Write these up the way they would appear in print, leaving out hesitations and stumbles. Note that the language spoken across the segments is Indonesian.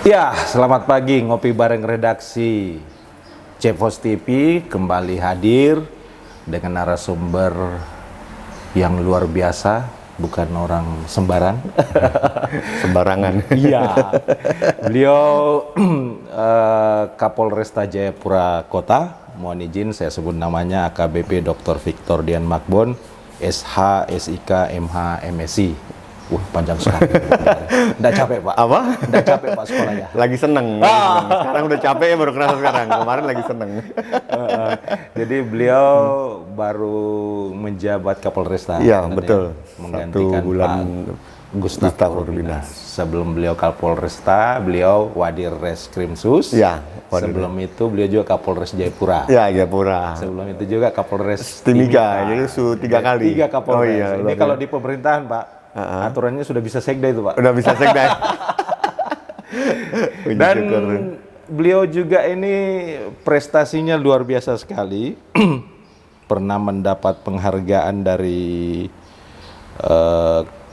Ya, selamat pagi, ngopi bareng redaksi Cepos TV kembali hadir dengan narasumber yang luar biasa, bukan orang sembarang. Sembarangan. Iya, beliau Kapolresta Jayapura Kota. Mohon izin saya sebut namanya AKBP Dr. Victor Dian Makbon, SH, SIK, MH, MSI. Panjang sekali. Nggak capek, Pak? Apa? Nggak capek, Pak, sekolahnya? Lagi seneng. Sekarang udah capek ya, baru kerasa sekarang. Kemarin lagi seneng. Jadi beliau baru menjabat Kapolresta. Iya, betul. Menggantikan 1 bulan Pak Gustaf Urbinas. Sebelum beliau Kapolresta, beliau Wadir Reskrimsus. Iya. Sebelum itu beliau juga Kapolres Jayapura. Ya, Jayapura. Sebelum itu juga Kapolres Timika. Jadi 3 kali. 3 Kapolres. Oh, iya, Ini kalau di pemerintahan, Pak, aturannya sudah bisa sekda itu, Pak. Udah bisa sekda. Dan beliau juga ini prestasinya luar biasa sekali. Pernah mendapat penghargaan dari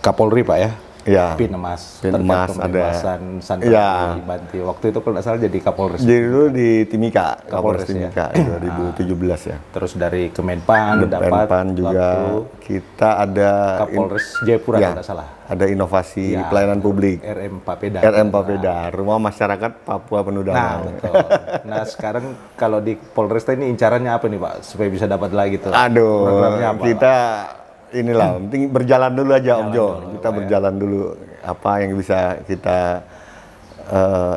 Kapolri, Pak, ya. Ya. Pin emas. Pin emas ada. Pembebasan Santri Banti. Waktu itu kalau nggak salah jadi Kapolres. Jadi dulu di Timika, Kapolres Timika, ya. 2017 ya. Terus dari Kemenpan dapat juga kita ada Kapolres Jayapura ya, kalau nggak salah. ada inovasi pelayanan publik. RM Papeda. RM Papeda, Rumah Masyarakat Papua Penuh Damai. Nah, betul. Nah, sekarang kalau di Polresta ini incarannya apa nih, Pak? Supaya bisa dapat lagi tuh. Aduh, programnya apa, kita inilah, penting berjalan dulu aja Om Jo. Kita Pak, berjalan dulu apa yang bisa kita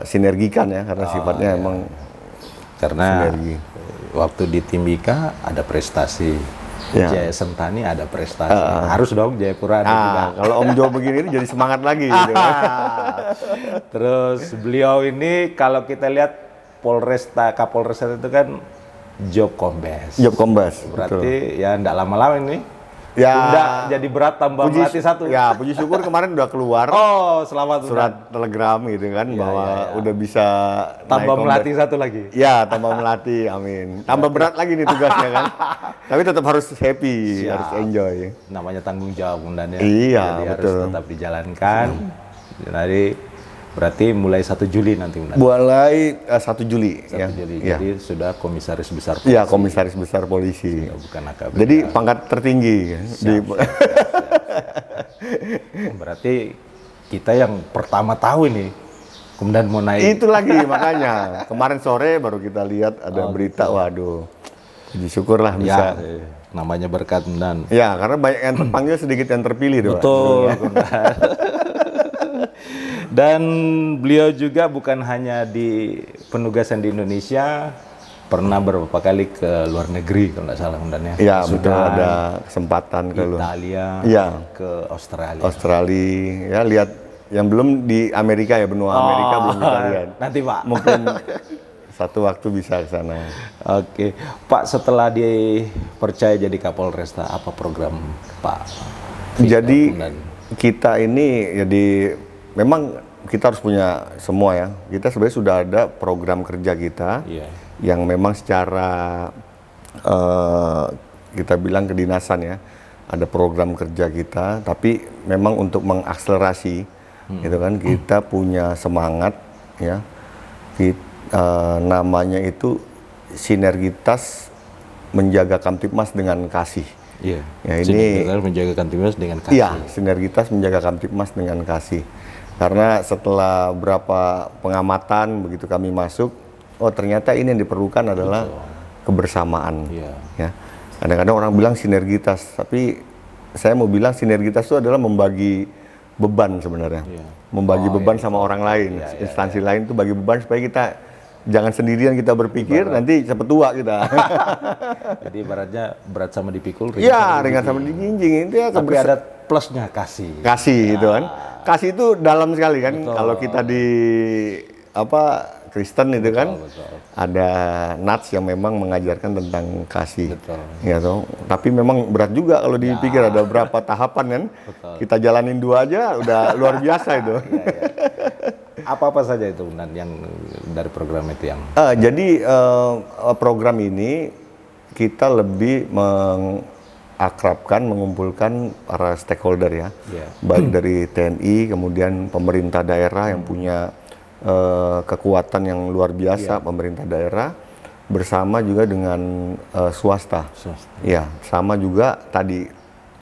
sinergikan ya, karena sifatnya emang karena sinergi. Waktu di Timika ada prestasi. Ya. Jaya Sentani ada prestasi. Harus dong Jayapura ada juga. Kalau Om Jo begini jadi semangat lagi gitu. Terus beliau ini kalau kita lihat Kapolresta itu kan job kombes. Job kombes. Berarti ya enggak lama-lama ini. Ya, udah jadi berat tambah melatih 1. Ya, puji syukur kemarin udah keluar. Oh, selamat surat telegram gitu kan bahwa udah bisa tambah melatih 1 lagi. Ya, tambah melatih, amin. Tambah berat lagi nih tugasnya kan. Tapi tetap harus happy, harus enjoy. Namanya tanggung jawab undangnya. Iya, jadi betul. harus tetap dijalankan. Jadi berarti mulai 1 Juli nanti undang. Mulai 1 Juli 1 ya. Juli. Ya. Jadi sudah komisaris besar polisi. Iya, komisaris besar polisi. Bukan AKBP. Jadi pangkat tertinggi kan. Siap. Berarti kita yang pertama tahu ini kemudian mau naik. Itu lagi makanya. Kemarin sore baru kita lihat ada berita, waduh. Puji syukurlah bisa. Namanya berkat dan. Ya, karena banyak yang terpanggil sedikit yang terpilih. Betul. Dan beliau juga bukan hanya di penugasan di Indonesia, pernah beberapa kali ke luar negeri kalau nggak salah undangnya. Iya, betul, ada kesempatan ke Italia, ke Australia. Australia, ya lihat yang belum di Amerika ya, benua Amerika belum kita lihat. Nanti, Pak. Mungkin satu waktu bisa ke sana. Oke, Pak, setelah dipercaya jadi Kapolresta, apa program Pak? Jadi kita ini jadi memang kita harus punya semua ya. Kita sebenarnya sudah ada program kerja kita yang memang secara kita bilang kedinasan ya. Ada program kerja kita, tapi memang untuk mengakselerasi gitu kan, kita punya semangat ya. Namanya itu sinergitas menjaga Kamtibmas dengan kasih. Iya. Ya, ini menjaga Kamtibmas dengan kasih. Iya, sinergitas menjaga Kamtibmas dengan kasih. Karena setelah berapa pengamatan begitu kami masuk, oh ternyata ini yang diperlukan adalah kebersamaan. Ya. Kadang-kadang orang bilang sinergitas, tapi saya mau bilang sinergitas itu adalah membagi beban sebenarnya. Membagi beban sama orang lain, instansi lain itu bagi beban supaya kita jangan sendirian kita berpikir, nanti cepet tua kita. Jadi ibaratnya berat sama dipikul, ringan sama dijinjing. Itu ya, tapi ada plusnya kasih. Kasih gitu kan. Kasih itu dalam sekali kan. Kalau kita di Kristen itu kan ada nats yang memang mengajarkan tentang kasih. Ya toh. Tapi memang berat juga kalau dipikir ada berapa tahapan kan. Kita jalanin 2 aja udah luar biasa itu. Apa-apa saja itu yang dari program itu yang? Jadi program ini kita lebih akrabkan, mengumpulkan para stakeholder ya, baik dari TNI, kemudian pemerintah daerah yang punya kekuatan yang luar biasa pemerintah daerah bersama juga dengan swasta. Ya, sama juga tadi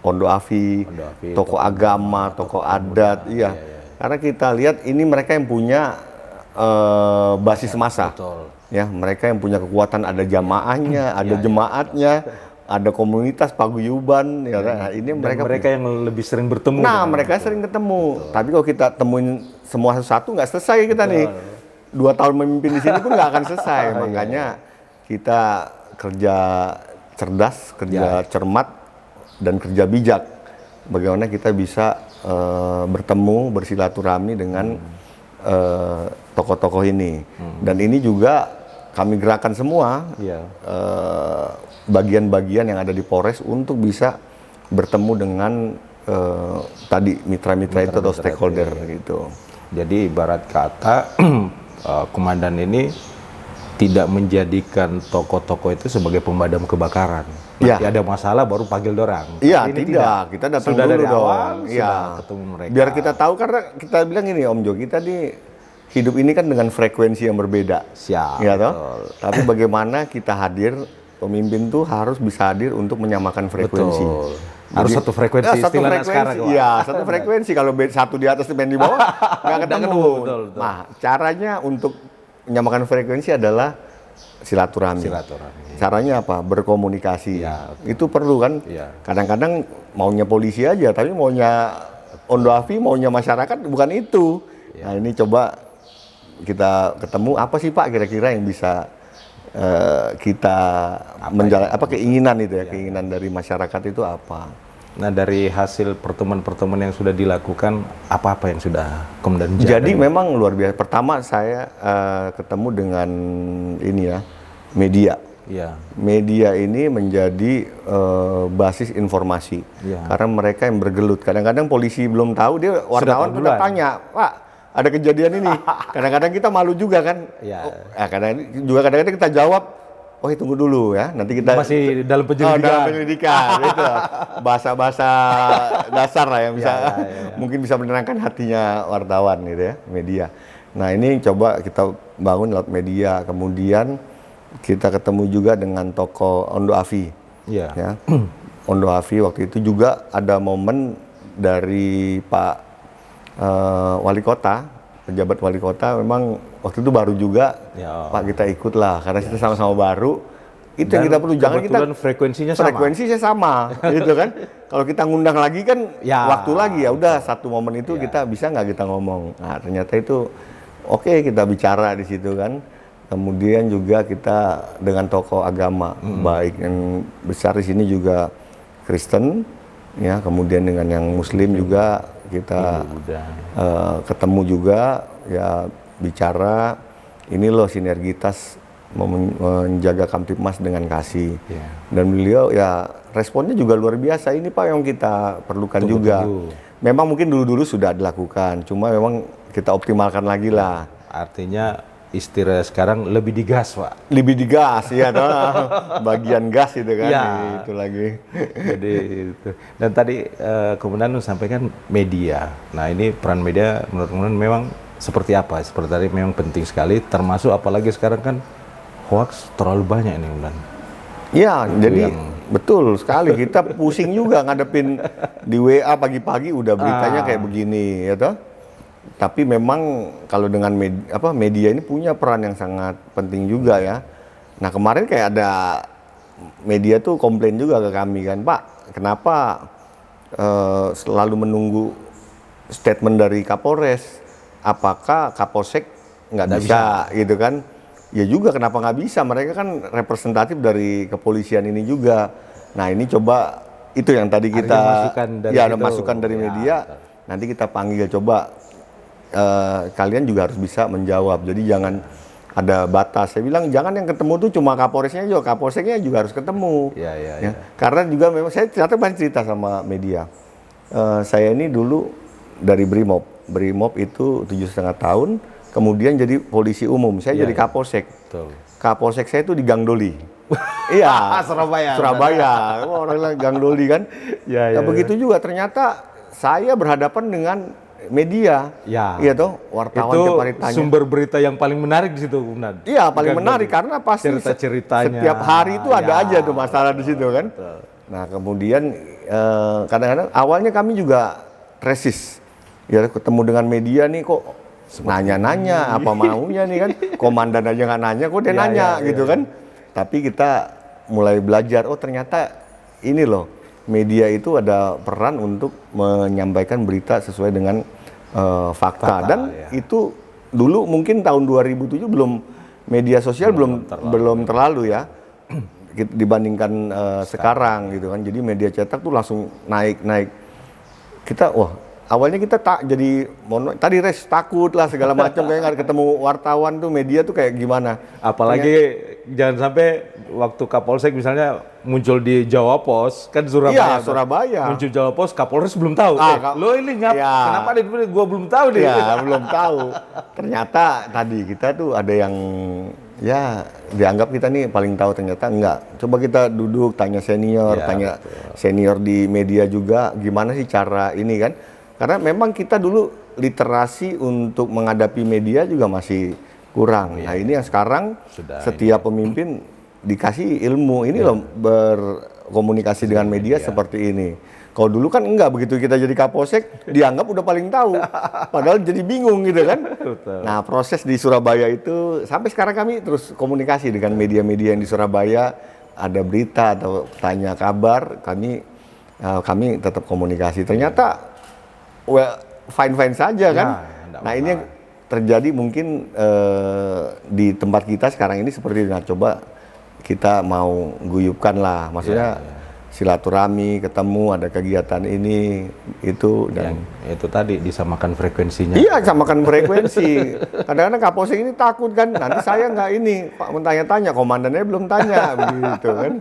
Ondo Afi, tokoh agama, tokoh adat, iya. Karena kita lihat ini mereka yang punya basis massa. Ya, mereka yang punya kekuatan, ada jamaahnya, ada jemaatnya, ada komunitas paguyuban, ya. Nah, ini mereka yang lebih sering bertemu. Nah, mereka sering ketemu. Tapi kalau kita temuin semua satu nggak selesai kita nih. 2 tahun memimpin di sini pun nggak akan selesai. Makanya kita kerja cerdas, kerja cermat, dan kerja bijak. Bagaimana kita bisa bertemu, bersilaturahmi dengan tokoh-tokoh ini. Dan ini juga kami gerakan semua bagian-bagian yang ada di Polres untuk bisa bertemu dengan tadi mitra-mitra itu atau stakeholder gitu. Jadi ibarat kata komandan ini tidak menjadikan tokoh-tokoh itu sebagai pemadam kebakaran. Nanti ada masalah baru panggil dorang. Iya, tidak. Kita datang sudah dulu dari dong. awal, Iya. sudah ketemu mereka. Biar kita tahu, karena kita bilang ini Om Jo, kita di hidup ini kan dengan frekuensi yang berbeda. Siap. Ya toh? Tapi bagaimana kita hadir, pemimpin tuh harus bisa hadir untuk menyamakan frekuensi. Betul. Harus satu frekuensi, satu istilahnya frekuensi. sekarang. Iya, satu frekuensi. Kalau satu di atas dan di bawah nggak ketemu. Betul. Nah, caranya untuk menyamakan frekuensi adalah silaturahmi. Caranya apa? Berkomunikasi. Itu perlu kan? Kadang-kadang maunya polisi aja, tapi maunya Ondo Afi, maunya masyarakat bukan itu. Nah, ini coba kita ketemu, apa sih Pak kira-kira yang bisa kita menjalankan, apa keinginan itu ya, keinginan dari masyarakat itu apa? Nah, dari hasil pertemuan-pertemuan yang sudah dilakukan, apa-apa yang sudah kemudian jadi memang luar biasa. Pertama saya ketemu dengan ini ya, media. Media ini menjadi basis informasi. Karena mereka yang bergelut. Kadang-kadang polisi belum tahu, dia wartawan tetap tanya, Pak, ada kejadian ini. Kadang-kadang kita malu juga kan. Kadang-kadang kita jawab, oh tunggu dulu ya, nanti kita masih dalam penyelidikan. Dalam penyelidikan, itu bahasa-bahasa dasar lah yang bisa mungkin bisa menenangkan hatinya wartawan gitu ya, media. Nah, ini coba kita bangun lewat media. Kemudian kita ketemu juga dengan tokoh Ondo Afi. Ya. Ondo Afi waktu itu juga ada momen dari Pak wali kota, pejabat wali kota, memang waktu itu baru juga, Pak kita ikutlah karena kita sama-sama baru. Itu yang kita perlu, jangan kita frekuensinya sama gitu kan. Kalau kita ngundang lagi kan waktu lagi ya udah satu momen itu kita bisa nggak kita ngomong. Nah, ternyata itu oke, kita bicara di situ kan. Kemudian juga kita dengan tokoh agama baik yang besar di sini juga Kristen ya, kemudian dengan yang Muslim juga kita ketemu juga ya, bicara ini loh sinergitas menjaga Kamtipmas dengan kasih. Dan beliau ya responnya juga luar biasa. Ini Pak yang kita perlukan juga. Memang mungkin dulu-dulu sudah dilakukan, cuma memang kita optimalkan lagi lah. Artinya istilah sekarang lebih digas, Pak. Lebih digas, ya toh. Bagian gas itu kan, itu lagi. Jadi itu. Dan tadi kemudian sampaikan media. Nah, ini peran media menurut kemudian memang seperti apa? Seperti tadi memang penting sekali, termasuk apalagi sekarang kan hoax terlalu banyak ini, Ulan. Ya, jadi betul sekali, kita pusing juga ngadepin di WA pagi-pagi udah beritanya kayak begini, ya toh. Tapi memang kalau dengan media ini punya peran yang sangat penting juga ya. Nah, kemarin kayak ada media tuh komplain juga ke kami kan, Pak, kenapa selalu menunggu statement dari Kapolres? Apakah Kapolsek nggak bisa gitu kan? Ya juga, kenapa nggak bisa? Mereka kan representatif dari kepolisian ini juga. Nah, ini coba itu yang tadi kita ada masukan dari media. Nanti kita panggil, coba kalian juga harus bisa menjawab. Jadi jangan ada batas. Saya bilang jangan yang ketemu tuh cuma Kapolresnya juga, Kapolseknya juga harus ketemu. Ya. Karena juga memang saya ternyata banyak cerita sama media. Saya ini dulu dari Brimob itu 7,5 tahun. Kemudian jadi polisi umum, saya jadi Kapolsek. Kapolsek saya itu di Gang Doli. Iya, Surabaya. Orang bilang Gang Doli kan. Begitu juga ternyata saya berhadapan dengan media. Ya. Iya toh, wartawan Itu tiap hari tanya. sumber berita yang paling menarik di situ, Bunda. Iya, paling menarik karena pasti cerita-ceritanya. setiap hari itu ada Ya, aja tuh masalah di situ kan. betul. Nah, kemudian kadang-kadang awalnya kami juga resist. Ya ketemu dengan media nih kok nanya-nanya apa maunya nih kan. Komandan aja nggak nanya, kok dia nanya gitu kan. Tapi kita mulai belajar, oh ternyata ini loh, media itu ada peran untuk menyampaikan berita sesuai dengan fakta. Dan itu dulu mungkin tahun 2007 belum, media sosial belum terlalu ya dibandingkan sekarang gitu kan. Jadi media cetak tuh langsung naik. Kita awalnya kita tadi takut lah segala macam, kayak nggak ketemu wartawan tuh, media tuh kayak gimana. Apalagi jangan sampai waktu Kapolsek misalnya muncul di Jawa Pos, kan Surabaya. Iya, Surabaya. Muncul Jawa Pos, Kapolres belum tahu. Lo ini kenapa gua belum tahu deh. Ya, belum tahu. Ternyata tadi kita tuh ada yang ya dianggap kita nih paling tahu, ternyata enggak. Coba kita duduk tanya senior, senior di media juga gimana sih cara ini kan. Karena memang kita dulu literasi untuk menghadapi media juga masih kurang. Nah ini yang sekarang setiap pemimpin dikasih ilmu ini loh, berkomunikasi dengan media seperti ini. Kalau dulu kan enggak, begitu kita jadi Kapolsek dianggap udah paling tahu, padahal jadi bingung gitu kan. Nah proses di Surabaya itu sampai sekarang kami terus komunikasi dengan media-media yang di Surabaya, ada berita atau tanya kabar, kami tetap komunikasi. Ternyata fine saja kan. Nah ini yang terjadi mungkin di tempat kita sekarang ini seperti ini. Nah, coba kita mau guyupkan lah, maksudnya silaturahmi, ketemu, ada kegiatan ini itu, dan itu tadi disamakan frekuensinya. Iya, samakan frekuensi. Kadang-kadang Kapolsek ini takut kan, nanti saya nggak ini, Pak mentanya-tanya, komandannya belum tanya begitu kan.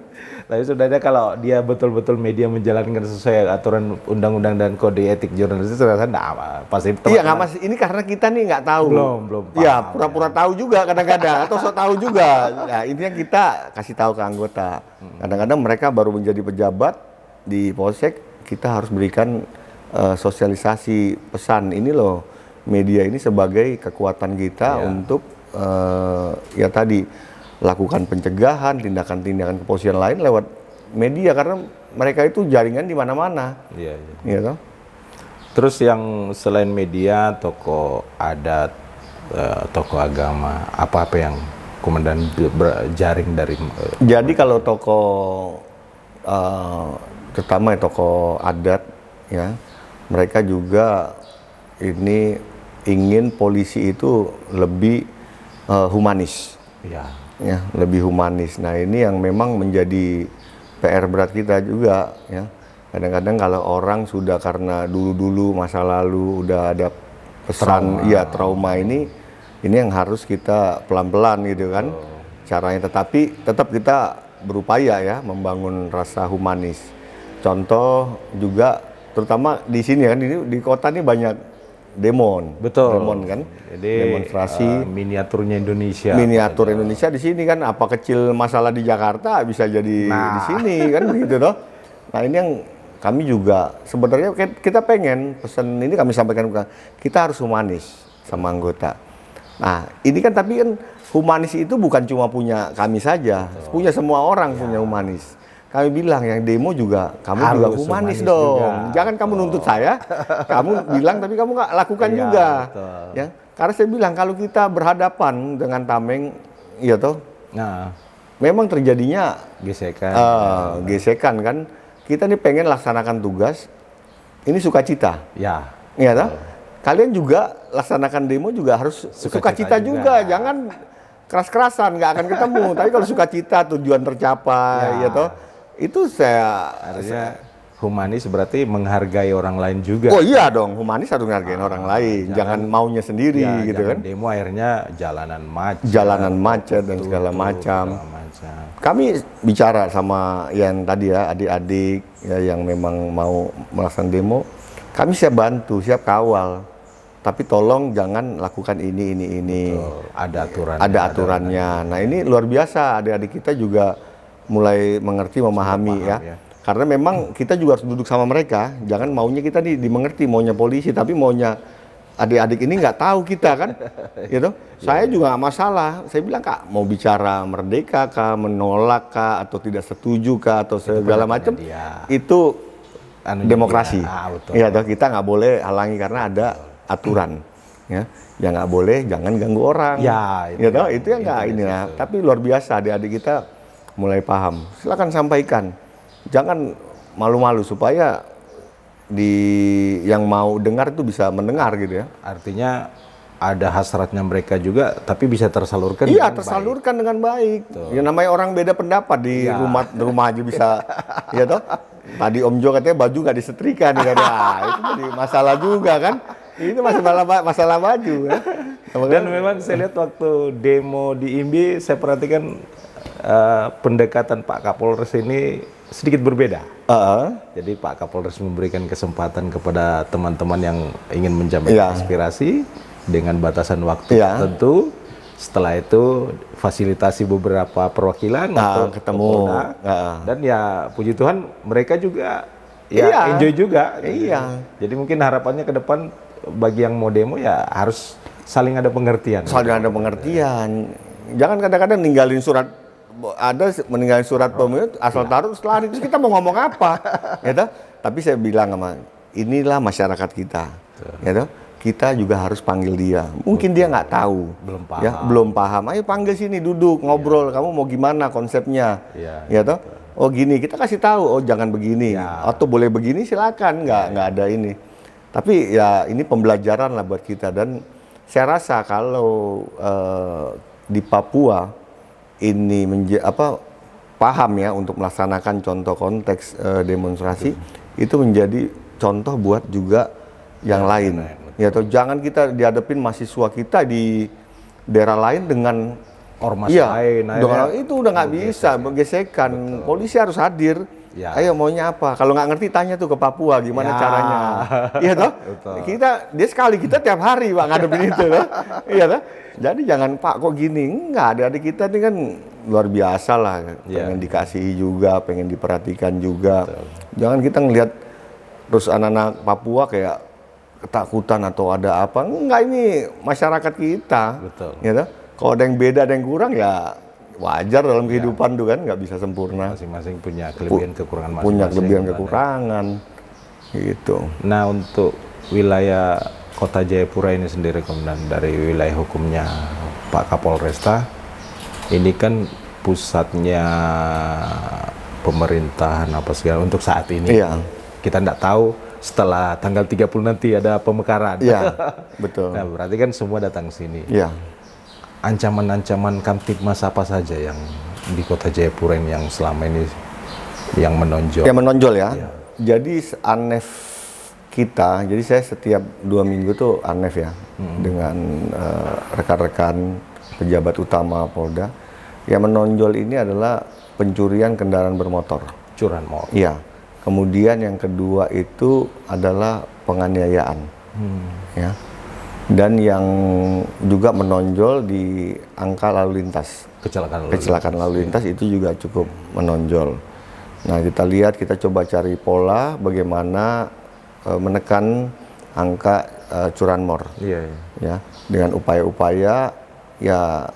Tapi sebenarnya kalau dia betul-betul media menjalankan sesuai aturan undang-undang dan kode etik jurnalistik, saya enggak pasti. Iya, nggak mas. Ini karena kita nih nggak tahu. Belum. Iya, pura-pura tahu juga kadang-kadang, atau sok tahu juga. Nah, ini yang kita kasih tahu ke anggota. Kadang-kadang mereka baru menjadi pejabat di Polsek, kita harus berikan sosialisasi pesan ini loh, media ini sebagai kekuatan kita untuk ya tadi lakukan pencegahan, tindakan-tindakan kepolisian lain lewat media, karena mereka itu jaringan di mana-mana. Iya toh? Terus yang selain media, tokoh adat, tokoh agama, apa yang komandan berjaring dari? Jadi kalau tokoh terutama tokoh adat ya, mereka juga ini ingin polisi itu lebih humanis. Ya, lebih humanis. Nah, ini yang memang menjadi PR berat kita juga ya. Kadang-kadang kalau orang sudah karena dulu-dulu masa lalu udah ada pesan trauma ini yang harus kita pelan-pelan gitu kan. Caranya tetapi tetap kita berupaya ya membangun rasa humanis. Contoh juga terutama di sini kan, ini di kota ini banyak demon kan. Jadi, demonstrasi miniaturnya Indonesia. Miniatur Indonesia di sini kan, apa kecil masalah di Jakarta bisa jadi di sini kan begitu toh. Nah, ini yang kami juga sebenarnya kita pengen pesan ini kami sampaikan, kita harus humanis sama anggota. Nah, ini kan tapi kan humanis itu bukan cuma punya kami saja, punya semua orang punya humanis. Kami bilang yang demo juga kamu harus juga humanis dong. Juga. Jangan kamu nuntut saya, kamu bilang tapi kamu nggak lakukan juga. Ya, karena saya bilang kalau kita berhadapan dengan tameng, iya toh. Nah, memang terjadinya gesekan kan. Kita nih pengen laksanakan tugas, ini sukacita. Ya. Iya toh. Kalian juga laksanakan demo juga harus sukacita juga. Jangan keras-kerasan, nggak akan ketemu. Tapi kalau sukacita, tujuan tercapai, ya toh. Itu harusnya humanis berarti menghargai orang lain juga. Oh iya dong, humanis harus menghargai orang lain, jangan maunya sendiri gitu kan. Demo akhirnya jalanan macet dan segala macam. Kami bicara sama yang tadi ya, adik-adik ya, yang memang mau melaksanakan demo, kami siap bantu, siap kawal. Tapi tolong jangan lakukan ini. Betul. Ada aturannya. Nah ini luar biasa, adik-adik kita juga mulai mengerti, memahami ya. Karena memang kita juga harus duduk sama mereka, jangan maunya kita dimengerti, maunya polisi, tapi maunya adik-adik ini nggak tahu kita kan, gitu. Saya juga nggak masalah. Saya bilang, Kak, mau bicara merdeka kah, menolak kah, atau tidak setuju kah, atau segala macam, itu demokrasi. Ya, kita nggak boleh halangi karena ada aturan. Ya, yang nggak boleh, jangan ganggu orang. Ya, itu yang nggak ini lah. Tapi luar biasa, adik-adik kita mulai paham. Silakan sampaikan, jangan malu-malu supaya yang mau dengar itu bisa mendengar gitu ya. Artinya ada hasratnya mereka juga, tapi bisa tersalurkan. Iya, tersalurkan dengan baik. Yang namanya orang beda pendapat di rumah aja bisa, ya toh. Tadi Om Jo katanya baju nggak disetrika nih, itu jadi masalah juga kan. Itu masalah baju ya. Dan memang saya lihat waktu demo di IMBI, saya perhatikan pendekatan Pak Kapolres ini sedikit berbeda. Jadi Pak Kapolres memberikan kesempatan kepada teman-teman yang ingin menjamin aspirasi dengan batasan waktu tertentu. Setelah itu fasilitasi beberapa perwakilan untuk ketemu. Dan ya puji Tuhan mereka juga enjoy juga. Jadi mungkin harapannya ke depan bagi yang mau demo ya harus saling ada pengertian. Saling ada pengertian. Jangan kadang-kadang ninggalin surat. Meninggalin surat pemilu asal taruh terus lari, terus kita mau ngomong apa, gitu. Tapi saya bilang sama, inilah masyarakat kita, gitu. Kita juga harus panggil dia. Mungkin dia nggak tahu, belum paham. Ayo panggil sini, duduk, ngobrol. Kamu mau gimana konsepnya, gitu. Oh gini, kita kasih tahu. Oh jangan begini, atau boleh begini, silakan. Nggak ada ini. Tapi ya ini pembelajaran lah buat kita. Dan saya rasa kalau di Papua ini paham ya untuk melaksanakan contoh konteks demonstrasi, itu menjadi contoh buat juga yang lain. Ya, atau jangan kita dihadapin mahasiswa kita di daerah lain dengan ormas lain. Itu udah nggak bisa, gesekan. Polisi harus hadir. Ayo maunya apa? Kalau nggak ngerti tanya tuh ke Papua gimana caranya. Iya toh? Kita tiap hari Pak ngadepin itu loh. Iya toh? Jadi jangan Pak kok gini. Enggak, adik-adik kita ini kan luar biasa lah. Pengen dikasihi juga, pengen diperhatikan juga. Jangan kita ngelihat terus anak-anak Papua kayak ketakutan atau ada apa. Enggak, ini masyarakat kita. Ya toh? Kalau ada yang beda, ada yang kurang ya wajar dalam kehidupan tuh kan, nggak bisa sempurna. Masing-masing punya kelebihan kekurangan masing-masing. Punya kelebihan kekurangan, gitu. Nah untuk wilayah Kota Jayapura ini sendiri, Komandan, dari wilayah hukumnya Pak Kapolresta, ini kan pusatnya pemerintahan apa segala untuk saat ini. Kita nggak tahu setelah tanggal 30 nanti ada pemekaran. Betul. Nah berarti kan semua datang sini. Ancaman-ancaman Kamtibmas apa saja yang di Kota Jayapura ini yang selama ini yang menonjol? Yang menonjol ya. Jadi ANEF kita, jadi saya setiap 2 minggu tuh ANEF ya, dengan rekan-rekan pejabat utama Polda. Yang menonjol ini adalah pencurian kendaraan bermotor. Curanmor. Iya. Kemudian yang kedua itu adalah penganiayaan. Ya. Dan yang juga menonjol di angka lalu lintas. Kecelakaan lalu lintas itu juga cukup menonjol. Nah, kita lihat, kita coba cari pola bagaimana menekan angka curanmor. Ya, dengan upaya-upaya ya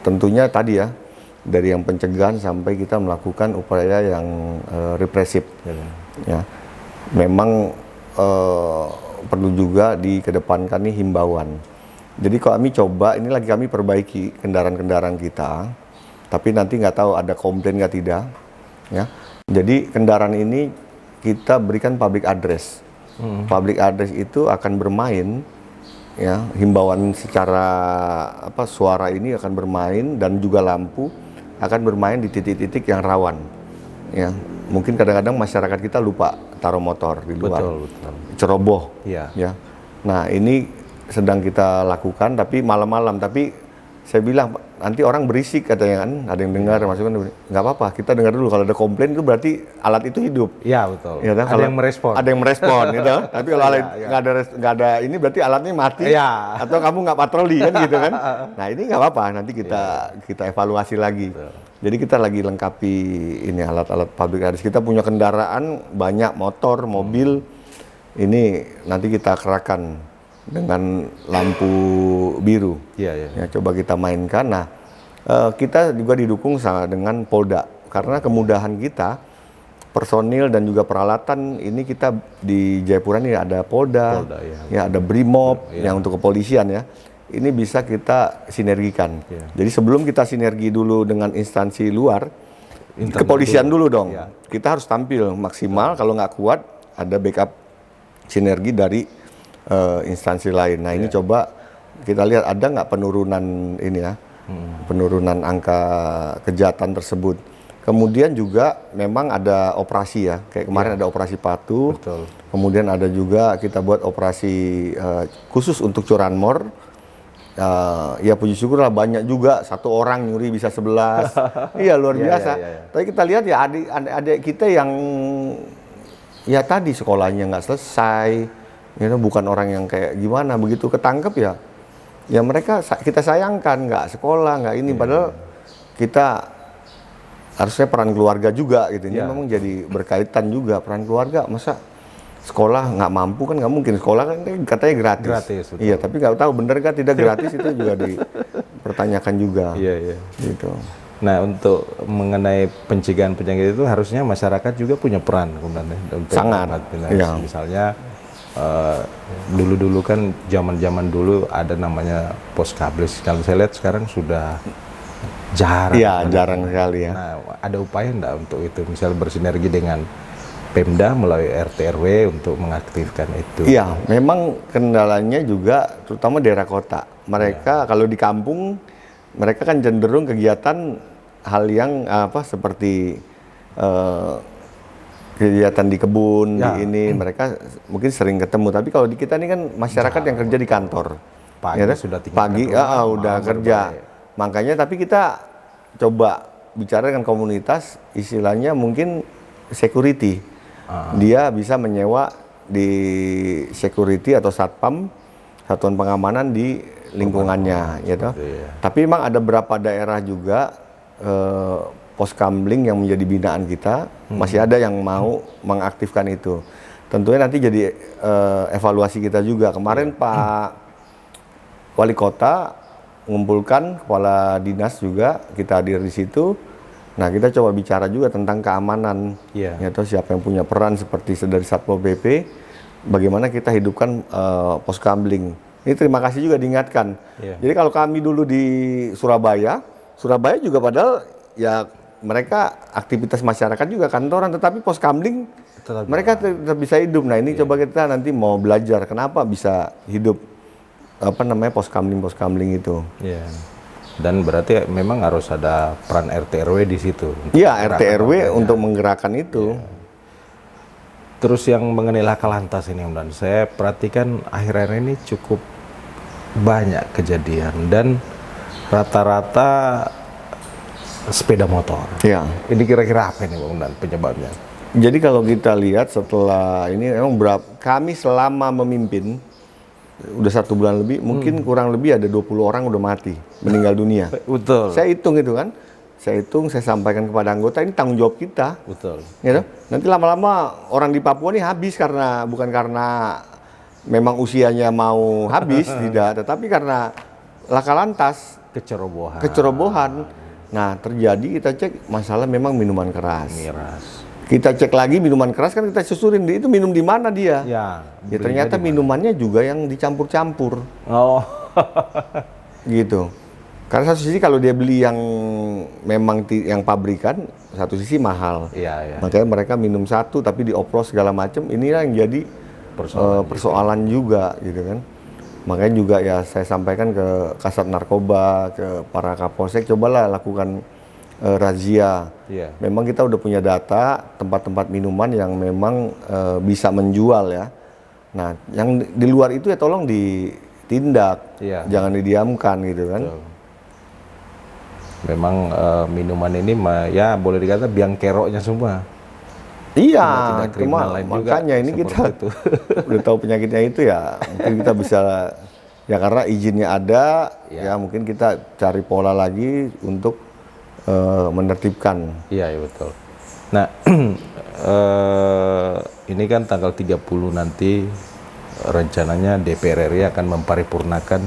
tentunya tadi ya, dari yang pencegahan sampai kita melakukan upaya yang represif. Ya. Memang perlu juga dikedepankan nih himbauan. Jadi kami coba, ini lagi kami perbaiki kendaraan-kendaraan kita, tapi nanti nggak tahu ada komplain nggak tidak. Ya. Jadi kendaraan ini kita berikan public address. Public address itu akan bermain, ya, himbauan secara suara ini akan bermain, dan juga lampu akan bermain di titik-titik yang rawan. Ya, mungkin kadang-kadang masyarakat kita lupa taruh motor di luar. Betul. Ceroboh. Ya. Nah, ini sedang kita lakukan tapi malam-malam, tapi Saya bilang, nanti orang berisik katanya kan, ada yang dengar, masukan, nggak apa-apa, kita dengar dulu. Kalau ada komplain itu berarti alat itu hidup. Iya betul. Ya, Ada yang merespon. Ada yang merespon, gitu. Tapi kalau alat nggak ada ini berarti alatnya mati. Iya. Atau kamu nggak patroli kan, gitu kan? Nah ini nggak apa-apa, nanti kita evaluasi lagi. Betul. Jadi kita lagi lengkapi ini alat-alat public address. Kita punya kendaraan banyak, motor, mobil. Ini nanti kita kerahkan dengan lampu biru. Ya, coba kita mainkan. Nah, kita juga didukung dengan Polda karena kemudahan kita personil dan juga peralatan ini kita di Jayapura ini ada Polda ya ada Brimob yang untuk kepolisian ya. Ini bisa kita sinergikan. Jadi sebelum kita sinergi dulu dengan instansi luar, kepolisian dulu dong. Kita harus tampil maksimal. Kalau nggak kuat, ada backup sinergi dari instansi lain. Nah ini coba kita lihat ada nggak penurunan ini ya, penurunan angka kejahatan tersebut. Kemudian juga memang ada operasi ya, kayak kemarin ada operasi patuh. Betul. Kemudian ada juga kita buat operasi khusus untuk curanmor. Ya puji syukur lah banyak juga, satu orang nyuri bisa 11. Iya luar biasa. Tapi kita lihat ya adik kita yang ya tadi sekolahnya nggak selesai. Bukan orang yang kayak gimana, begitu ketangkep ya mereka kita sayangkan, nggak sekolah, nggak ini, padahal kita harusnya peran keluarga juga gitu. Ini memang jadi berkaitan juga peran keluarga. Masa sekolah nggak mampu kan nggak mungkin, sekolah kan katanya gratis. Iya, tapi nggak tahu bener kan tidak gratis itu juga dipertanyakan juga. Gitu. Nah, untuk mengenai pencegahan penyakit itu harusnya masyarakat juga punya peran untuk sangat. Misalnya dulu-dulu kan zaman dulu ada namanya Poskablis. Kalau saya lihat sekarang sudah jarang. Iya, jarang sekali ya. Nah, ada upaya enggak untuk itu? Misal bersinergi dengan Pemda melalui RT RW untuk mengaktifkan itu. Iya, memang kendalanya juga terutama daerah kota. Mereka kalau di kampung mereka kan cenderung kegiatan hal yang seperti kegiatan di kebun, di ini mereka mungkin sering ketemu. Tapi kalau di kita ini kan masyarakat yang kerja di kantor, pagi sudah udah kerja. Makanya tapi kita coba bicara dengan komunitas, istilahnya mungkin security. Dia bisa menyewa di security atau satpam, satuan pengamanan di lingkungannya, gitu. Tapi memang ada beberapa daerah juga Poskamling yang menjadi binaan kita, masih ada yang mau mengaktifkan itu. Tentunya nanti jadi evaluasi kita juga. Kemarin Pak Wali Kota mengumpulkan kepala dinas juga, kita hadir di situ. Nah kita coba bicara juga tentang keamanan, atau siapa yang punya peran seperti dari Satpol PP, bagaimana kita hidupkan Poskamling. Ini terima kasih juga diingatkan. Jadi kalau kami dulu di Surabaya juga padahal ya mereka aktivitas masyarakat juga kantoran, tetapi Poskamling mereka tetap bisa hidup. Nah ini coba kita nanti mau belajar kenapa bisa hidup Poskamling itu. Dan berarti memang harus ada peran RT RW di situ. Iya, RT RW untuk menggerakkan itu. Terus yang mengenai laka lantas ini, dan saya perhatikan akhir-akhir ini cukup banyak kejadian dan rata-rata sepeda motor. Ini kira-kira apa ini Bang Dan penyebabnya? Jadi kalau kita lihat setelah ini memang kami selama memimpin udah 1 bulan lebih, mungkin kurang lebih ada 20 orang udah mati, meninggal dunia. Betul. Saya hitung itu kan. Saya sampaikan kepada anggota, ini tanggung jawab kita. Betul. Gitu? Nanti lama-lama orang di Papua ini habis bukan karena memang usianya mau habis, tidak, tetapi karena laka lantas, kecerobohan. Nah, terjadi kita cek masalah memang minuman keras. Kita cek lagi minuman keras kan kita susurin, itu minum di mana dia? Ya ternyata minumannya juga yang dicampur-campur. Gitu. Karena satu sisi kalau dia beli yang memang yang pabrikan, satu sisi mahal. Makanya mereka minum satu tapi dioplos segala macam. Inilah yang jadi persoalan juga gitu kan. Makanya juga ya saya sampaikan ke Kasat Narkoba, ke para Kapolsek, cobalah lakukan razia. Memang kita udah punya data tempat-tempat minuman yang memang bisa menjual ya. Nah, yang di luar itu ya tolong ditindak, jangan didiamkan gitu kan. Memang minuman ini ya boleh dikata biang keroknya semua. Iya, Tindak kriminal cuma lain juga makanya ini seperti kita itu. udah tahu penyakitnya itu ya, mungkin kita bisa ya karena izinnya ada, ya mungkin kita cari pola lagi untuk menertibkan. Iya, ya betul. Nah, ini kan tanggal 30 nanti rencananya DPR RI akan memparipurnakan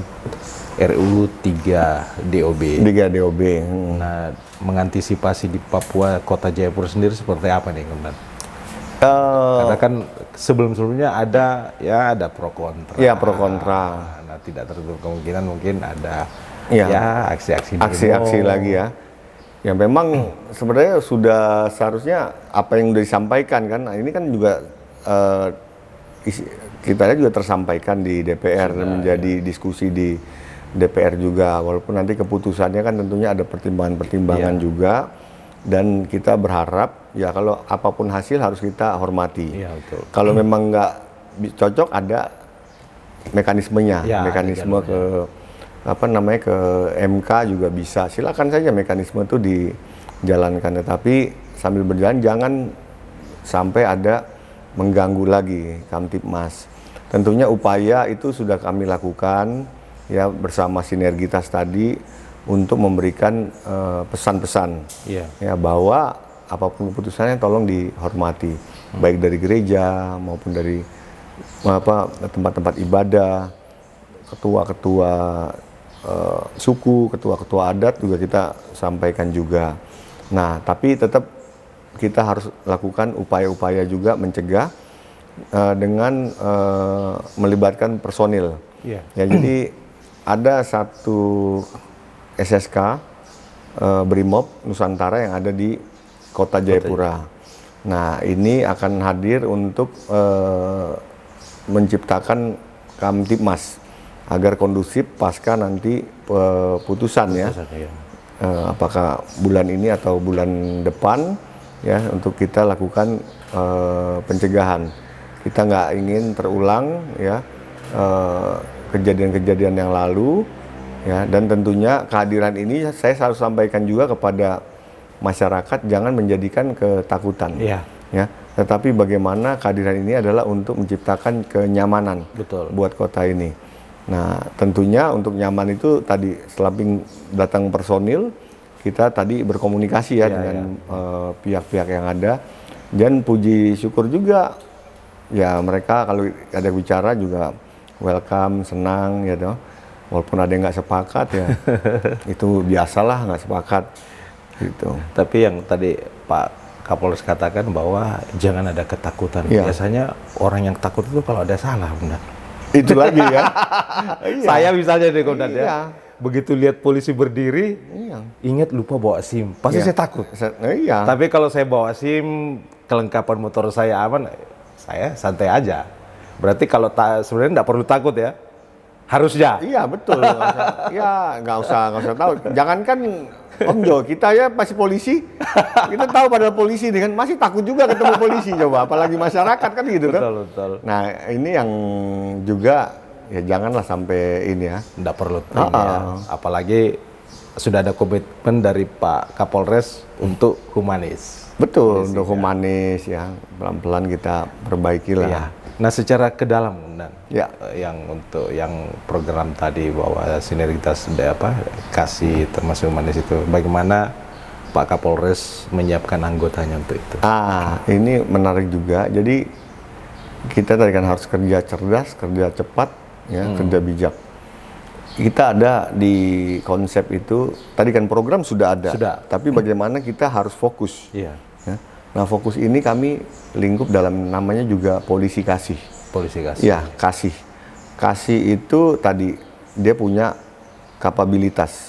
RUU 3 DOB. 3 DOB. Nah, mengantisipasi di Papua, Kota Jayapura sendiri seperti apa nih, Komandan? Karena kan sebelum-sebelumnya ada pro kontra. Iya, pro kontra. Nah, tidak tertutup kemungkinan mungkin ada ya aksi-aksi demo. Aksi-aksi lagi ya. Ya memang sebenarnya sudah seharusnya apa yang sudah disampaikan kan. Nah, ini kan juga kita lihat juga tersampaikan di DPR dan menjadi diskusi di DPR juga. Walaupun nanti keputusannya kan tentunya ada pertimbangan-pertimbangan juga. Dan kita berharap ya kalau apapun hasil harus kita hormati. Iya, betul. Kalau memang nggak cocok ada mekanismenya, mekanisme ke ke MK juga bisa. Silakan saja mekanisme itu dijalankan, tetapi sambil berjalan jangan sampai ada mengganggu lagi Kamtibmas. Tentunya upaya itu sudah kami lakukan ya bersama sinergitas tadi untuk memberikan pesan-pesan ya bahwa apapun keputusannya tolong dihormati, baik dari gereja maupun dari tempat-tempat ibadah, ketua-ketua suku, ketua-ketua adat juga kita sampaikan juga. Nah, tapi tetap kita harus lakukan upaya-upaya juga mencegah dengan melibatkan personil. Ya, jadi ada satu SSK Brimob Nusantara yang ada di Kota Jayapura. Nah, ini akan hadir untuk menciptakan Kamtibmas agar kondusif pasca nanti putusan ya. Apakah bulan ini atau bulan depan ya untuk kita lakukan pencegahan. Kita nggak ingin terulang ya kejadian-kejadian yang lalu. Ya, dan tentunya kehadiran ini saya selalu sampaikan juga kepada masyarakat jangan menjadikan ketakutan. Ya, tetapi bagaimana kehadiran ini adalah untuk menciptakan kenyamanan buat kota ini. Nah, tentunya untuk nyaman itu tadi setelah datang personil, kita tadi berkomunikasi dengan pihak-pihak yang ada dan puji syukur juga ya mereka kalau ada bicara juga welcome, senang gitu. Walaupun ada yang nggak sepakat ya, itu biasalah nggak sepakat gitu. Tapi yang tadi Pak Kapolres katakan bahwa jangan ada ketakutan. Biasanya orang yang takut itu kalau ada salah, benar. Itu lagi ya. Saya misalnya deh, Komandan ya. Begitu lihat polisi berdiri, ingat lupa bawa SIM, pasti saya takut. Tapi kalau saya bawa SIM, kelengkapan motor saya aman, saya santai aja. Berarti kalau sebenarnya nggak perlu takut ya. Harusnya. Iya betul. Nggak usah tahu. Jangankan Om Jo, kita ya masih polisi, kita tahu pada polisi dengan masih takut juga ketemu polisi coba, apalagi masyarakat kan gitu kan. Betul. Nah ini yang juga ya janganlah sampai ini ya. Nggak perlu ya. Apalagi sudah ada komitmen dari Pak Kapolres untuk humanis. Betul, untuk humanis ya, pelan-pelan kita perbaiki lah. Iya. Nah, secara ke dalam, yang program tadi bahwa sinergitas kasih termasuk humanis itu, bagaimana Pak Kapolres menyiapkan anggotanya untuk itu? Ini menarik juga. Jadi kita tadi kan harus kerja cerdas, kerja cepat, ya, kerja bijak. Kita ada di konsep itu. Tadi kan program sudah ada. Tapi bagaimana kita harus fokus? Ya. Nah, fokus ini kami lingkup dalam namanya juga polisi kasih. Polisi kasih. Ya, kasih. Kasih itu tadi dia punya kapabilitas.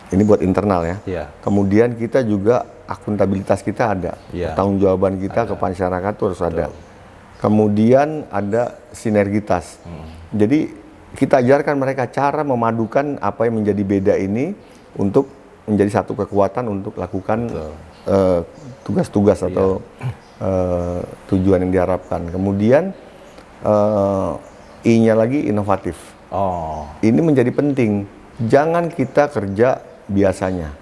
Ini buat internal ya. Kemudian kita juga akuntabilitas kita ada. Tanggung jawaban kita ke masyarakat itu harus ada. Kemudian ada sinergitas. Jadi kita ajarkan mereka cara memadukan apa yang menjadi beda ini untuk menjadi satu kekuatan untuk lakukan tugas-tugas atau tujuan yang diharapkan. Kemudian I-nya lagi inovatif. Ini menjadi penting. Jangan kita kerja biasanya,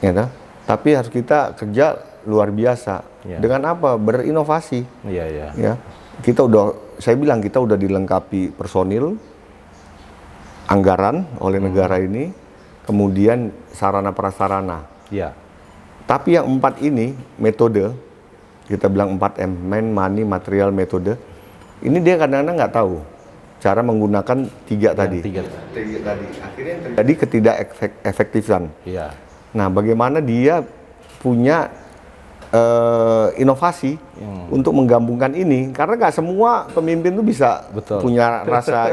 ya toh? Tapi harus kita kerja luar biasa. Dengan apa? Berinovasi. Ya, saya bilang kita udah dilengkapi personil, anggaran oleh negara ini, kemudian sarana prasarana. Tapi yang 4 ini metode, kita bilang 4M, man, money, material, metode. Ini dia kadang-kadang nggak tahu cara menggunakan 3 tadi. Tiga tadi. Akhirnya terjadi ketidak-efektifan. Nah, bagaimana dia punya inovasi untuk menggabungkan ini? Karena nggak semua pemimpin tuh bisa punya rasa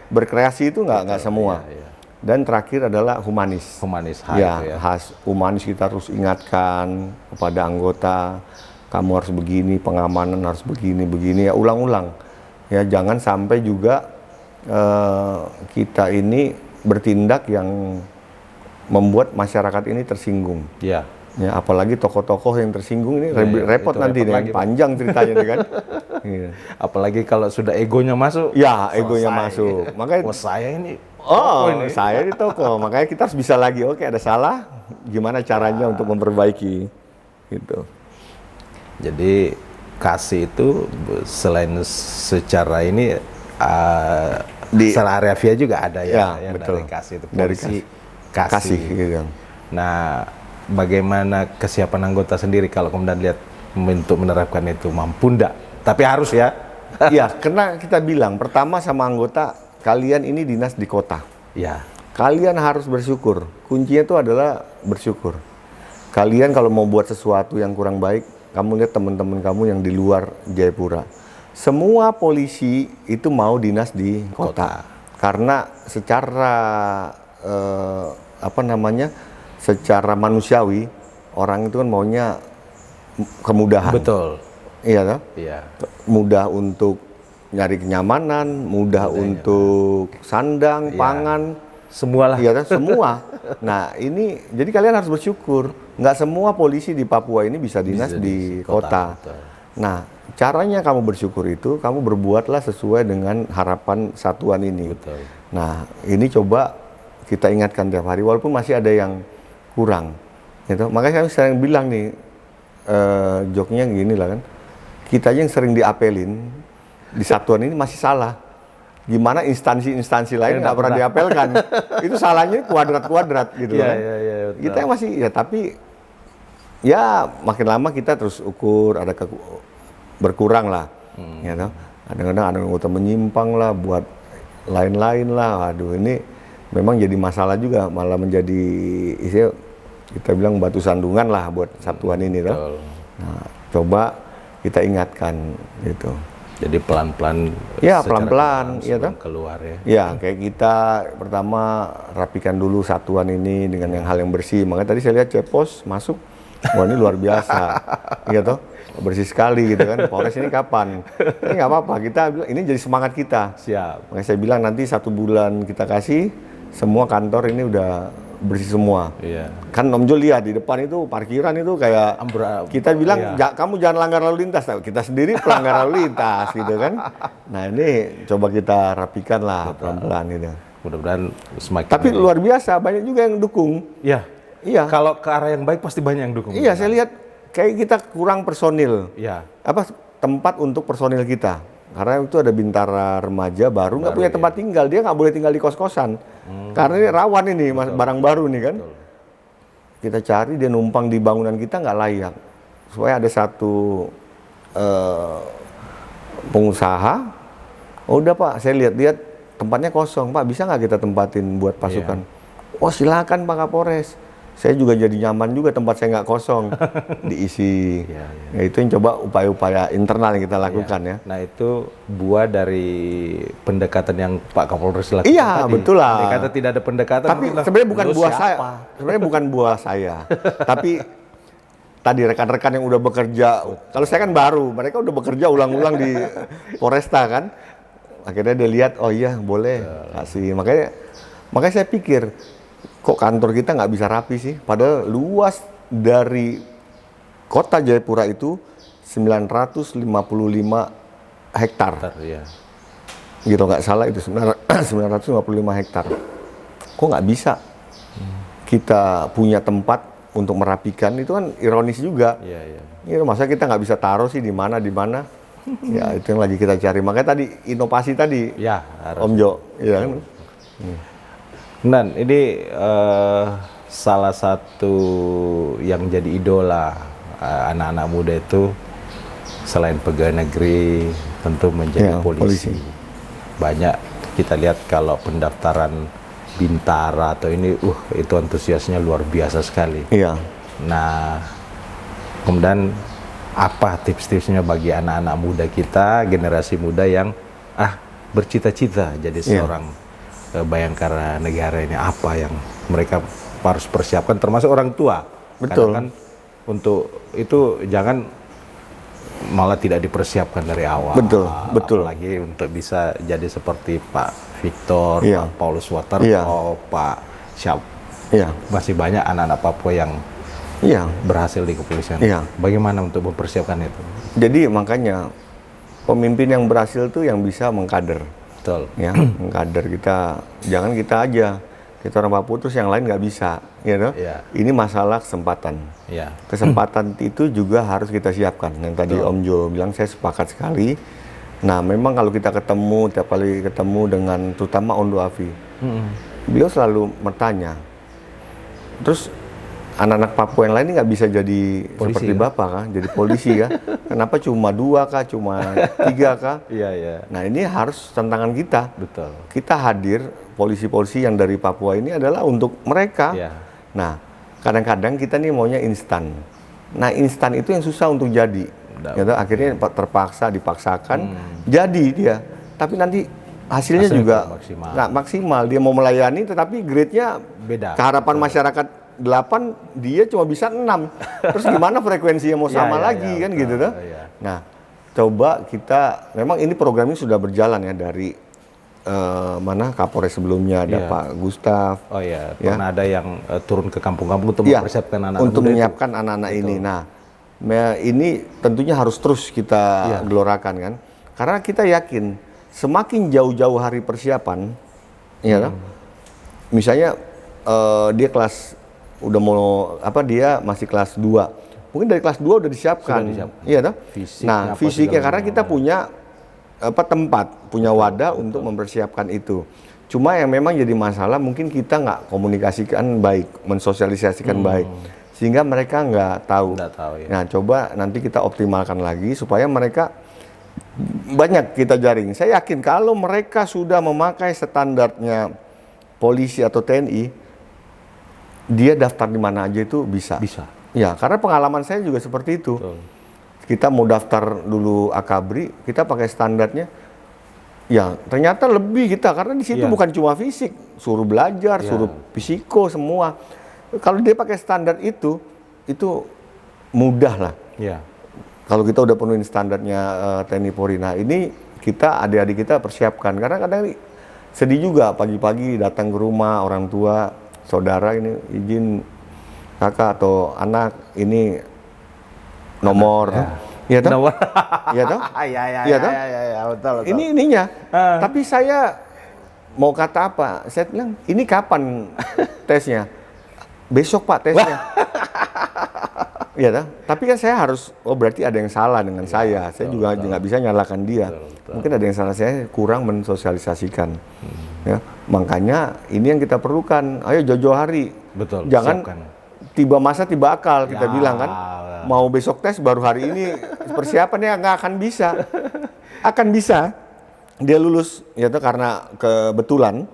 berkreasi, itu nggak semua. Dan terakhir adalah humanis. Humanis kita harus ingatkan kepada anggota, kamu harus begini, pengamanan harus begini, ya ulang-ulang. Ya, jangan sampai juga kita ini bertindak yang membuat masyarakat ini tersinggung. Ya, apalagi tokoh-tokoh yang tersinggung ini repot nanti nih, panjang ceritanya nih kan. Apalagi kalau sudah egonya masuk. Ya, egonya masuk. Makanya saya ini saya di toko. Makanya kita harus bisa lagi, oke, ada salah, gimana caranya untuk memperbaiki gitu. Jadi kasih itu selain secara ini secara area juga ada yang betul. Dari kasih itu dari kasih gitu. Nah, bagaimana kesiapan anggota sendiri kalau kemudian lihat untuk menerapkan itu, mampu enggak? Tapi harus ya. Iya, karena kita bilang pertama sama anggota, kalian ini dinas di kota. Kalian harus bersyukur. Kuncinya itu adalah bersyukur. Kalian kalau mau buat sesuatu yang kurang baik, kamu lihat teman-teman kamu yang di luar Jayapura. Semua polisi itu mau dinas di kota. Karena secara secara manusiawi, orang itu kan maunya kemudahan. Betul. Iya toh? Mudah untuk nyari kenyamanan, mudah untuk sandang, pangan, semualah. Iya, semua. Nah, ini jadi kalian harus bersyukur. Nggak semua polisi di Papua ini bisa dinas di kota. Nah, caranya kamu bersyukur itu, kamu berbuatlah sesuai dengan harapan satuan ini. Nah, ini coba kita ingatkan tiap hari, walaupun masih ada yang kurang. Gitu. Makanya kami sering bilang nih, joknya gini lah kan, kita aja yang sering diapelin, di satuan ini masih salah. Gimana instansi-instansi lain nggak pernah diapelkan. Itu salahnya kuadrat-kuadrat gitu kan. Kita masih, ya tapi ya makin lama kita terus ukur, ada berkurang lah. Ya toh? Kadang-kadang ada anggota menyimpang lah, buat lain-lain lah. Aduh, ini memang jadi masalah juga, malah menjadi kita bilang batu sandungan lah buat satuan ini toh. Nah, coba kita ingatkan gitu. Jadi pelan-pelan. Ya, pelan-pelan, ya toh? Keluar ya. Ya, kayak kita pertama rapikan dulu satuan ini dengan yang hal yang bersih. Makanya tadi saya lihat Cepos masuk, wah ini luar biasa, iya toh? Bersih sekali gitu kan. Polres ini kapan? Ini nggak apa-apa, kita bilang ini jadi semangat kita. Siap. Makanya saya bilang nanti 1 bulan kita kasih, semua kantor ini udah bersih semua. Kan Om Jul lihat di depan itu parkiran itu kayak kita bilang kamu jangan langgar lalu lintas, kita sendiri pelanggar lalu lintas gitu kan. Nah, ini coba kita rapikan lah pelan-pelan gitu. Mudah-mudahan semakin. Tapi luar biasa, banyak juga yang dukung. Iya. Kalau ke arah yang baik pasti banyak yang dukung. Iya, saya lihat kayak kita kurang personil. Tempat untuk personil kita. Karena itu ada Bintara remaja baru nggak punya tempat tinggal, dia nggak boleh tinggal di kos-kosan. Karena ini rawan ini, barang baru nih kan. Kita cari dia numpang di bangunan kita nggak layak. Supaya ada satu pengusaha, udah Pak, saya lihat-lihat tempatnya kosong, Pak bisa nggak kita tempatin buat pasukan? Oh silakan Pak Kapolres. Saya juga jadi nyaman juga tempat saya nggak kosong, diisi. Ya, itu yang coba upaya-upaya internal yang kita lakukan ya. Nah itu buah dari pendekatan yang Pak Kapolres lakukan. Iya tadi. Betul lah. Kata tidak ada pendekatan. Tapi sebenarnya bukan buah saya. Sebenarnya bukan buah saya. Tapi tadi rekan-rekan yang udah bekerja. Kalau saya kan baru, mereka udah bekerja ulang-ulang di Polresta kan. Akhirnya dia lihat, oh iya boleh kasih. Makanya saya pikir, kok kantor kita nggak bisa rapi sih? Padahal luas dari kota Jayapura itu 955 hektar. Gitu nggak salah itu 955 hektar. Kok nggak bisa? kita punya tempat untuk merapikan, itu kan ironis juga. Iya. Ya, masa kita nggak bisa taruh sih di mana? Ya itu yang lagi kita cari. Makanya tadi inovasi tadi, Ya, harus. Om Jo. Ya kan? Dan ini salah satu yang jadi idola anak-anak muda itu selain pegawai negeri tentu menjadi Ya, polisi. polisi. Banyak kita lihat kalau pendaftaran Bintara atau ini, itu antusiasnya luar biasa sekali. Iya. Nah, kemudian apa tips-tipsnya bagi anak-anak muda kita, generasi muda yang bercita-cita jadi seorang bayangkara negara ini, apa yang mereka harus persiapkan, termasuk orang tua. Betul. Karena kan untuk itu jangan malah tidak dipersiapkan dari awal. Betul. Apalagi untuk bisa jadi seperti Pak Victor, Iya. Pak Paulus Waterpauw, Iya. Pak Syab. Iya. Masih banyak anak-anak Papua yang Iya. berhasil di kepolisian. Iya. Bagaimana untuk mempersiapkan itu? Jadi makanya pemimpin yang berhasil tuh yang bisa mengkader. Betul. Ya, mengkader kita, jangan kita aja. Kita orang Papua terus yang lain nggak bisa, ya toh? Iya. Ini masalah kesempatan. Ya. Kesempatan itu juga harus kita siapkan. Yang tadi Om Jo bilang, saya sepakat sekali. Nah, memang kalau kita ketemu, tiap kali ketemu dengan terutama Ondo Afi, beliau selalu bertanya, terus anak-anak Papua yang lain ini nggak bisa jadi Polisi, seperti ya? Bapak kan, jadi polisi ya? Kenapa cuma 2 kah, cuma 3 kah? Iya. Nah, ini harus tantangan kita. Betul. Kita hadir, polisi-polisi yang dari Papua ini adalah untuk mereka. Iya. Nah, kadang-kadang kita nih maunya instan. Nah, instan itu yang susah untuk jadi. Gitu, akhirnya terpaksa, dipaksakan, jadi dia. Tapi nanti hasilnya juga kurang maksimal. nggak maksimal. Dia mau melayani, tetapi grade-nya Beda. keharapan masyarakat 8, dia cuma bisa 6. Terus gimana frekuensinya mau sama lagi kan betul. gitu tuh. Iya. Nah, coba kita, memang ini programnya sudah berjalan ya dari Kapolres sebelumnya ada Iya. Pak Gustaf. Oh ya, Ya. pernah ada yang turun ke kampung-kampung untuk Iya, mempersiapkan anak untuk muda menyiapkan anak-anak ini. Nah, ini tentunya harus terus kita gelorakan kan, karena kita yakin semakin jauh-jauh hari persiapan, ya kan? Misalnya dia kelas udah mau dia masih kelas 2, mungkin dari kelas 2 udah disiapkan, Sudah disiapkan. iya toh? Fisiknya Nah, apa fisiknya segala karena kita punya tempat, punya wadah untuk mempersiapkan itu. Cuma yang memang jadi masalah mungkin kita nggak komunikasikan baik, mensosialisasikan baik, sehingga mereka nggak tahu. Nggak tahu, ya. Nah, coba nanti kita optimalkan lagi supaya mereka banyak kita jaring. Saya yakin kalau mereka sudah memakai standarnya polisi atau TNI, dia daftar di mana aja itu bisa. Bisa. Ya, karena pengalaman saya juga seperti itu. Betul. Kita mau daftar dulu Akabri, kita pakai standarnya. Ya, ternyata lebih kita karena di situ Iya. bukan cuma fisik, suruh belajar, Iya. suruh fisiko semua. Kalau dia pakai standar itu mudah lah. Iya. Kalau kita udah penuhin standarnya TNI Polri. Nah, ini kita adik-adik kita persiapkan karena kadang sedih juga pagi-pagi datang ke rumah orang tua, saudara ini izin kakak atau anak ini nomor, iya toh? Nomor. Iya toh? Iya, Iya toh? betul. Ini ininya. Tapi saya mau kata apa? Saya bilang, ini kapan tesnya? Besok Pak tesnya. Iya toh? Tapi kan saya harus, berarti ada yang salah dengan saya. Saya juga nggak bisa nyalakan dia. Mungkin ada yang salah, saya kurang mensosialisasikan. Ya, makanya ini yang kita perlukan. Ayo jauh-jauh hari. Betul. Jangan siapkan. tiba masa tiba akal kita Ya. bilang kan. Mau besok tes baru hari ini persiapannya nggak akan bisa. Akan bisa dia lulus ya tuh karena kebetulan,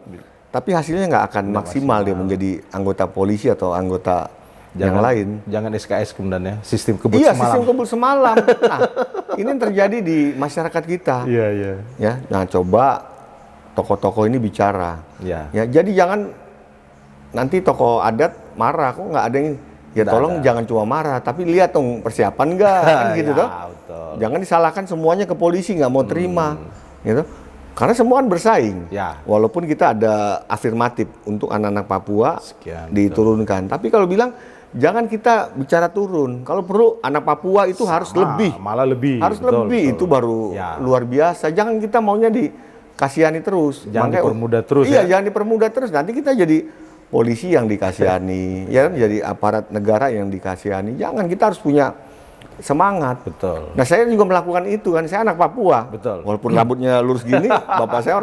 tapi hasilnya nggak akan maksimal dia menjadi anggota polisi atau anggota yang lain. Jangan SKS kemudian ya, sistem kebut Iya, semalam. sistem kebut semalam. Nah, ini yang terjadi di masyarakat kita. Iya. Ya, nah coba tokoh-tokoh ini bicara. Iya. Ya, jadi jangan nanti tokoh adat marah kok nggak ada yang ya Nggak tolong ada. jangan cuma marah, tapi lihat dong persiapan nggak kan gitu Ya, toh. betul. Jangan disalahkan semuanya ke polisi nggak mau terima, gitu. Karena semua kan bersaing. Ya. Walaupun kita ada afirmatif untuk anak-anak Papua Sekian, diturunkan, tapi kalau bilang jangan kita bicara turun. Kalau perlu anak Papua itu harus lebih. Malah lebih. Harus betul, lebih, betul. itu baru Ya. luar biasa. Jangan kita maunya dikasihani terus. Jangan Makanya- dipermudah terus Iya, ya. jangan dipermudah terus. Nanti kita jadi polisi yang dikasihani, ya kan, jadi aparat negara yang dikasihani. Jangan, kita harus punya semangat. Betul. Nah, saya juga melakukan itu kan. Saya anak Papua. Betul. Walaupun rambutnya lurus gini, bapak saya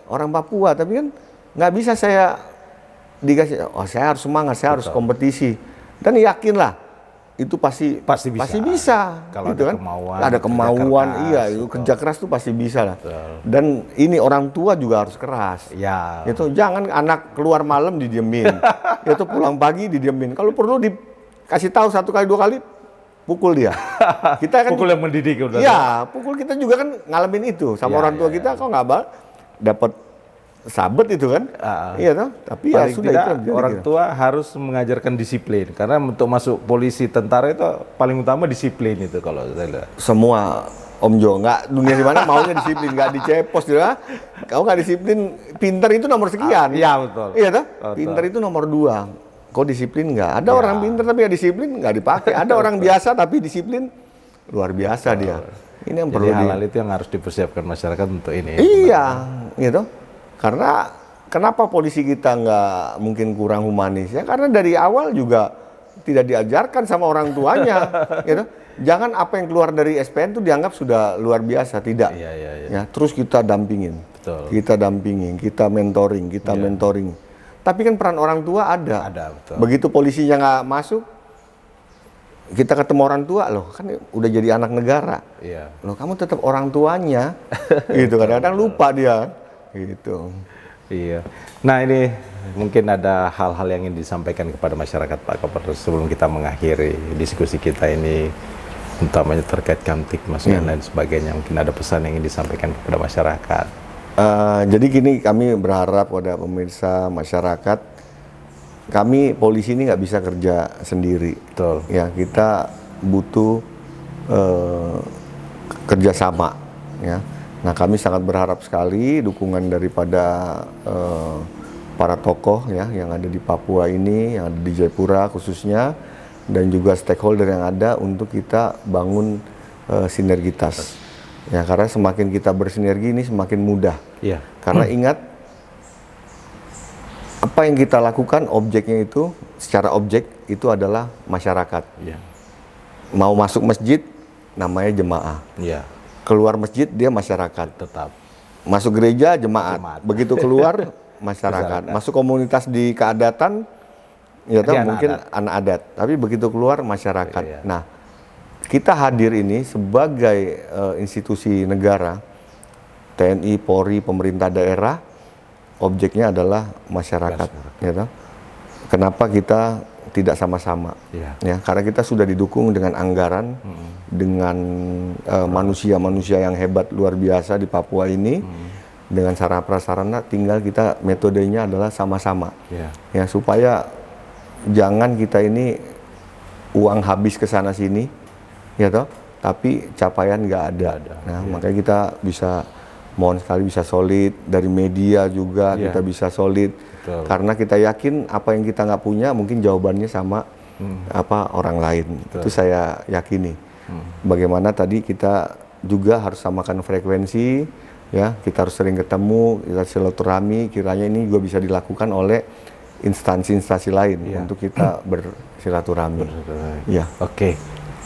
orang Papua, tapi kan nggak bisa saya dikasih. Oh, saya harus semangat, saya harus kompetisi. Dan yakinlah itu pasti bisa. Kalau gitu ada kan. kemauan, ada kemauan, kerja keras, iya, itu kerja keras tuh pasti bisa lah. Betul. Dan ini orang tua juga harus keras. Ya. Itu jangan anak keluar malam didiemin. Itu pulang pagi didiemin. Kalau perlu dikasih tahu 1 kali 2 kali, pukul dia. Kita kan Pukul yang mendidik udah. iya, pukul kita juga kan ngalamin itu sama Ya, orang tua kita. Kok nggak dapat sabet itu kan? Iya toh. Tapi ya Paling sudah tidak, itu orang tua harus mengajarkan disiplin, karena untuk masuk polisi, tentara itu paling utama disiplin itu kalau saya lihat. Semua Om Jo, nggak dunia di mana maunya disiplin, nggak dicepos ya. Kau nggak disiplin, pinter itu nomor sekian. Iya, betul. Iya toh? Betul. Pinter itu nomor 2. Kau disiplin nggak? Ada orang pinter tapi nggak disiplin, nggak dipakai. Ada orang biasa tapi disiplin luar biasa dia. Ini yang Jadi perlu hal-hal itu yang harus dipersiapkan masyarakat untuk ini. Iya, gitu. Karena kenapa polisi kita nggak mungkin kurang humanis ya? Karena dari awal juga tidak diajarkan sama orang tuanya, gitu. Jangan apa yang keluar dari SPN itu dianggap sudah luar biasa, tidak. Iya. Ya, terus kita dampingin, Betul. kita dampingin, kita mentoring. Tapi kan peran orang tua ada. Ada, betul. Begitu polisinya nggak masuk, kita ketemu orang tua, loh kan udah jadi anak negara. Iya. Loh kamu tetap orang tuanya, gitu. Kadang-kadang lupa dia, gitu. Iya. Nah, ini mungkin ada hal-hal yang ingin disampaikan kepada masyarakat, Pak Kapolres, sebelum kita mengakhiri diskusi kita ini, utamanya terkait Kamtibmas dan lain sebagainya. Mungkin ada pesan yang ingin disampaikan kepada masyarakat. Jadi gini, kami berharap pada pemirsa masyarakat, kami polisi ini nggak bisa kerja sendiri. Betul. Ya, kita butuh kerjasama. Ya. Nah, kami sangat berharap sekali dukungan daripada para tokoh ya yang ada di Papua ini, yang ada di Jayapura khususnya, dan juga stakeholder yang ada untuk kita bangun sinergitas. Ya, karena semakin kita bersinergi ini semakin mudah. Iya. Karena ingat, apa yang kita lakukan objeknya itu, secara objek itu adalah masyarakat. Iya. Mau masuk masjid, namanya jemaah. Iya. Keluar masjid, dia masyarakat. Tetap. Masuk gereja, jemaat. Jemaat. Begitu keluar, masyarakat. Masuk komunitas di keadatan, ya tahu Dia anak mungkin adat. anak adat. Tapi begitu keluar, masyarakat. Iya. Nah, kita hadir ini sebagai institusi negara, TNI, Polri, pemerintah daerah, objeknya adalah masyarakat. Ya tahu? Kenapa kita tidak sama-sama? Iya. Ya, karena kita sudah didukung dengan anggaran, dengan manusia-manusia yang hebat luar biasa di Papua ini, dengan sarana prasarana. Tinggal kita metodenya adalah sama-sama, Iya. ya, supaya jangan kita ini uang habis ke sana sini, ya toh, tapi capaian nggak ada. Nah, makanya kita bisa, mohon sekali bisa solid dari media juga, kita bisa solid. Betul. Karena kita yakin apa yang kita nggak punya mungkin jawabannya sama apa orang lain. Itu saya yakini. Bagaimana tadi kita juga harus samakan frekuensi, ya, kita harus sering ketemu, kita silaturahmi. Kiranya ini juga bisa dilakukan oleh instansi-instansi lain untuk kita bersilaturahmi. Ya. Oke.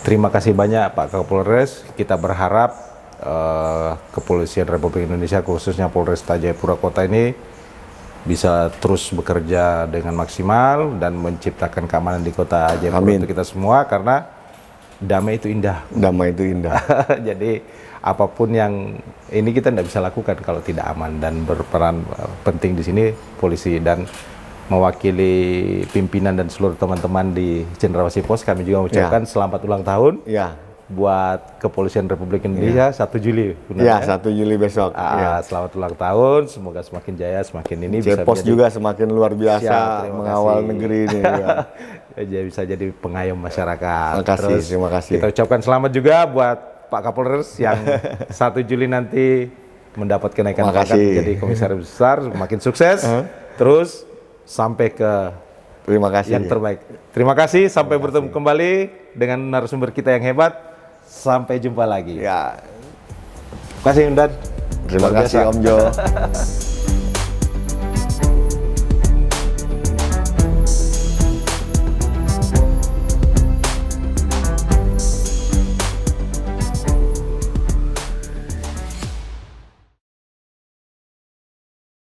Terima kasih banyak Pak Kapolres. Kita berharap Kepolisian Republik Indonesia, khususnya Polresta Jayapura Kota ini bisa terus bekerja dengan maksimal dan menciptakan keamanan di Kota Jayapura untuk kita semua, karena damai itu indah. Damai itu indah. Jadi apapun yang ini kita tidak bisa lakukan kalau tidak aman, dan berperan penting di sini polisi. Dan mewakili pimpinan dan seluruh teman-teman di Cendrawasih Pos, kami juga mengucapkan selamat ulang tahun buat Kepolisian Republik Indonesia 1 Juli. Ya, 1 Juli besok. Selamat ulang tahun, semoga semakin jaya, semakin ini Cepos juga semakin luar biasa mengawal negeri ini. Bisa jadi pengayom masyarakat. Terima kasih. Kita ucapkan selamat juga buat Pak Kapolres yang 1 Juli nanti mendapat kenaikan pangkat jadi komisaris besar, makin sukses, terus sampai ke yang terbaik. Terima kasih, sampai bertemu kembali dengan narasumber kita yang hebat. Sampai jumpa lagi. Ya. Terima kasih, Undan. Terima kasih Om Jo.